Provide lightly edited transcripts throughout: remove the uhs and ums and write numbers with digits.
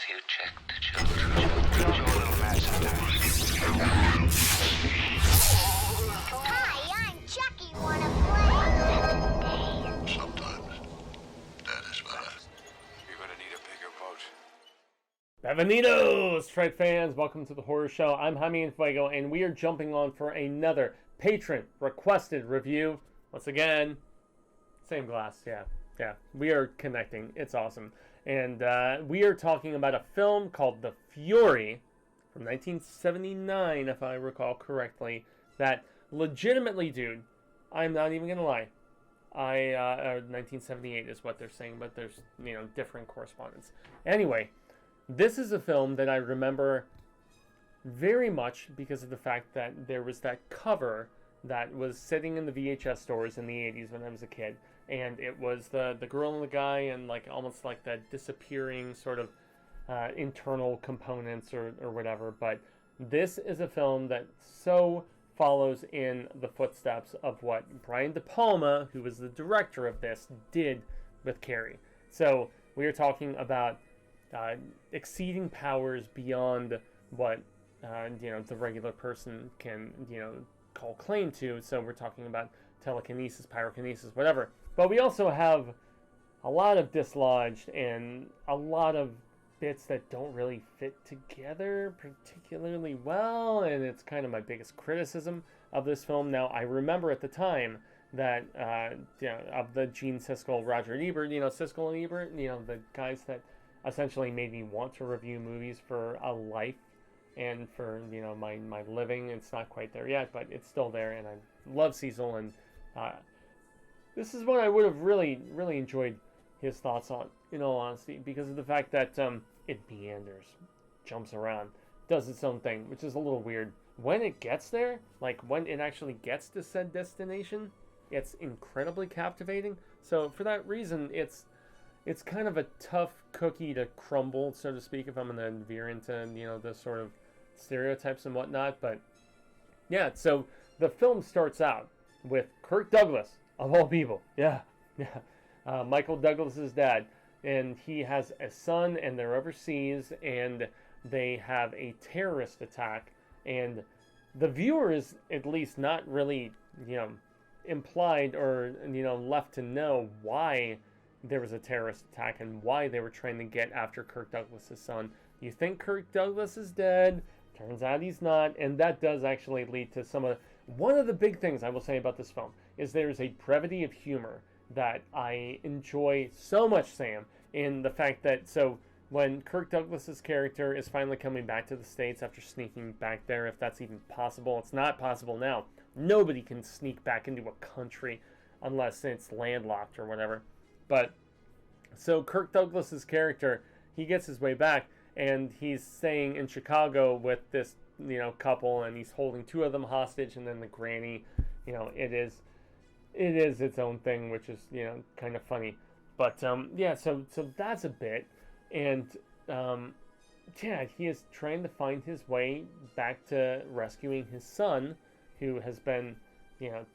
you check the children? Show a little match sometimes. Hi, I'm Chucky. Wanna play? Sometimes that is better. You're gonna need a bigger boat. Bienvenidos, Trek fans. Welcome to the Horror Show. I'm Jaime and Fuego, and we are jumping on for another patron-requested review. Once again, same glass, yeah. We are connecting. It's awesome. And we are talking about a film called The Fury from 1979, if I recall correctly, that legitimately, dude, I'm not even going to lie. 1978 is what they're saying, but there's, different correspondence. Anyway, this is a film that I remember very much because of the fact that there was that cover that was sitting in the VHS stores in the 80s when I was a kid. And it was the girl and the guy and almost like that disappearing sort of internal components or whatever. But this is a film that so follows in the footsteps of what Brian De Palma, who was the director of this, did with Carrie. So we are talking about exceeding powers beyond what the regular person can call claim to. So we're talking about telekinesis, pyrokinesis, whatever. But we also have a lot of dislodged and a lot of bits that don't really fit together particularly well, and it's kind of my biggest criticism of this film. Now, I remember at the time that of the Gene Siskel, Roger Ebert, Siskel and Ebert, the guys that essentially made me want to review movies for a life and for my living. It's not quite there yet, but it's still there, and I love Cecil, and this is what I would have really enjoyed his thoughts on, in all honesty, because of the fact that it meanders, jumps around, does its own thing, which is a little weird. When it gets there, when it actually gets to said destination, it's incredibly captivating. So for that reason, it's kind of a tough cookie to crumble, so to speak, if I'm going to veer into, the sort of stereotypes and whatnot. But yeah, so the film starts out with Kirk Douglas, of all people. Yeah. Michael Douglas's dad. And he has a son, and they're overseas, and they have a terrorist attack. And the viewer is at least not really, implied or, left to know why there was a terrorist attack and why they were trying to get after Kirk Douglas's son. You think Kirk Douglas is dead. Turns out he's not. And that does actually lead to one of the big things I will say about this film is there's a brevity of humor that I enjoy so much, Sam, in the fact that, so when Kirk Douglas's character is finally coming back to the States after sneaking back there, if that's even possible, it's not possible now. Nobody can sneak back into a country unless it's landlocked or whatever. But, so Kirk Douglas's character, he gets his way back, and he's staying in Chicago with this couple, and he's holding two of them hostage, and then the granny, it is its own thing, which is kind of funny. But yeah, so that's a bit, and he is trying to find his way back to rescuing his son, who has been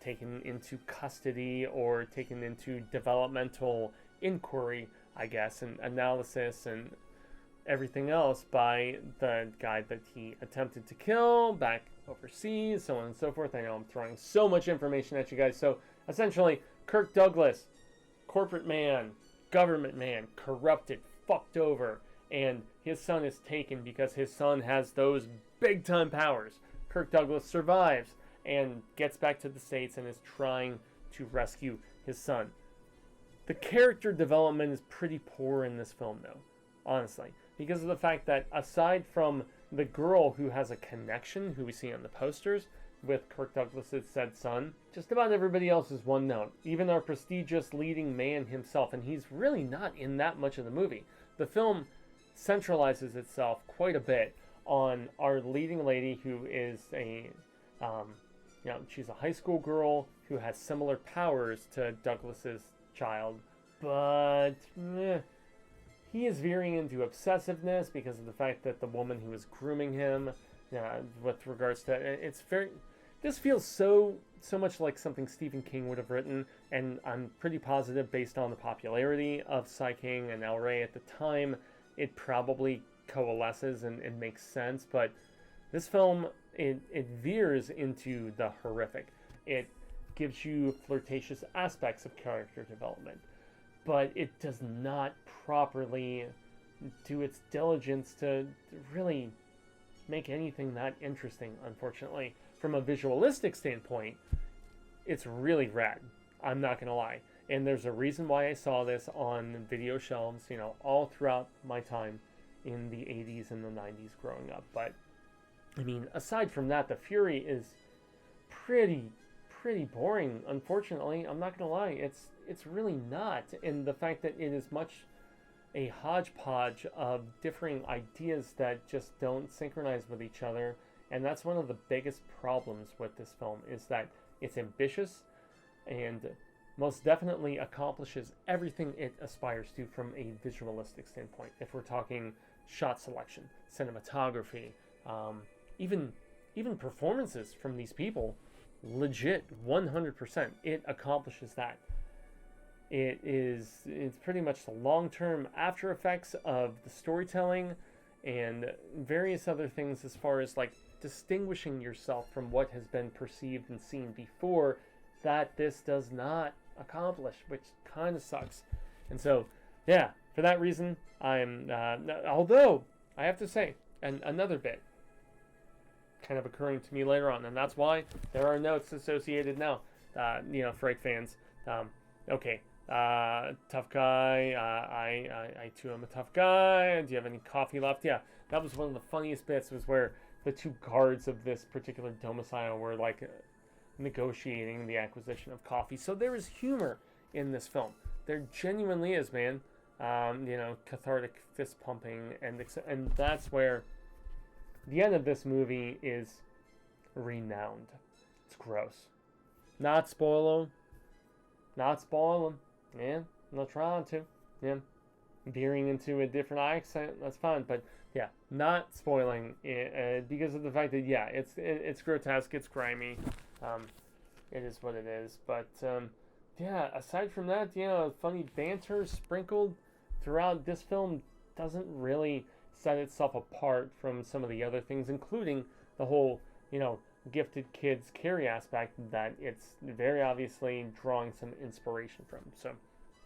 taken into custody or taken into developmental inquiry, I guess, and analysis and everything else by the guy that he attempted to kill back overseas, so on and so forth. I know I'm throwing so much information at you guys. So essentially, Kirk Douglas, corporate man, government man, corrupted, fucked over, and his son is taken because his son has those big time powers. Kirk Douglas survives and gets back to the States and is trying to rescue his son. The character development is pretty poor in this film, though, honestly, because of the fact that aside from the girl who has a connection, who we see on the posters, with Kirk Douglas's said son, just about everybody else is one note. Even our prestigious leading man himself, and he's really not in that much of the movie. The film centralizes itself quite a bit on our leading lady, who is she's a high school girl who has similar powers to Douglas's child, but he is veering into obsessiveness because of the fact that the woman who is grooming him, with regards to this feels so much like something Stephen King would have written, and I'm pretty positive based on the popularity of Cy King and El Rey at the time, it probably coalesces and makes sense. But this film, it veers into the horrific. It gives you flirtatious aspects of character development, but it does not properly do its diligence to really make anything that interesting, unfortunately. From a visualistic standpoint, it's really rad. I'm not gonna lie. And there's a reason why I saw this on video shelves, you know, all throughout my time in the 80s and the 90s growing up. But, I mean, aside from that, the Fury is pretty boring, unfortunately. I'm not gonna lie. It's really not. And the fact that it is much a hodgepodge of differing ideas that just don't synchronize with each other. And that's one of the biggest problems with this film, is that it's ambitious and most definitely accomplishes everything it aspires to from a visualistic standpoint. If we're talking shot selection, cinematography, even performances from these people, legit 100%, it accomplishes that. It's pretty much the long-term after effects of the storytelling and various other things as far as like distinguishing yourself from what has been perceived and seen before that this does not accomplish, which kind of sucks. And so, yeah, for that reason, I'm although I have to say, and another bit kind of occurring to me later on, and that's why there are notes associated now, Fright fans. Okay, tough guy, I too am a tough guy. Do you have any coffee left? Yeah, that was one of the funniest bits, was where the two guards of this particular domicile were like negotiating the acquisition of coffee. So there is humor in this film. There genuinely is, man. Cathartic fist pumping, and that's where the end of this movie is renowned. It's gross. Not spoil them. Yeah, I'm not trying to. Yeah, veering into a different accent, that's fine. But yeah, not spoiling it, because of the fact that, yeah, it's grotesque, it's grimy. It is what it is. But yeah, aside from that, funny banter sprinkled throughout this film doesn't really set itself apart from some of the other things, including the whole, gifted kids carry aspect that it's very obviously drawing some inspiration from. So,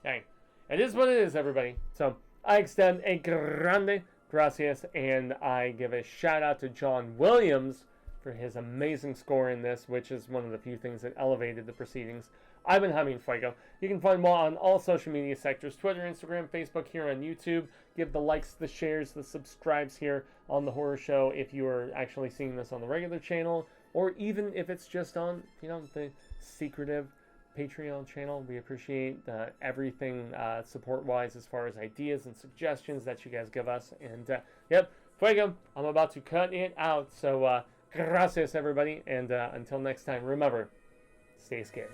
hey, it is what it is, everybody. So, I extend a grande gracias, and I give a shout out to John Williams for his amazing score in this, which is one of the few things that elevated the proceedings. I've been having Fuego. You can find more on all social media sectors: Twitter, Instagram, Facebook, here on YouTube. Give the likes, the shares, the subscribes here on The Horror Show if you are actually seeing this on the regular channel, or even if it's just on, the secretive Patreon channel. We appreciate everything support-wise as far as ideas and suggestions that you guys give us. And, yep, Fuego, I'm about to cut it out. So, gracias, everybody. And until next time, remember, stay scared.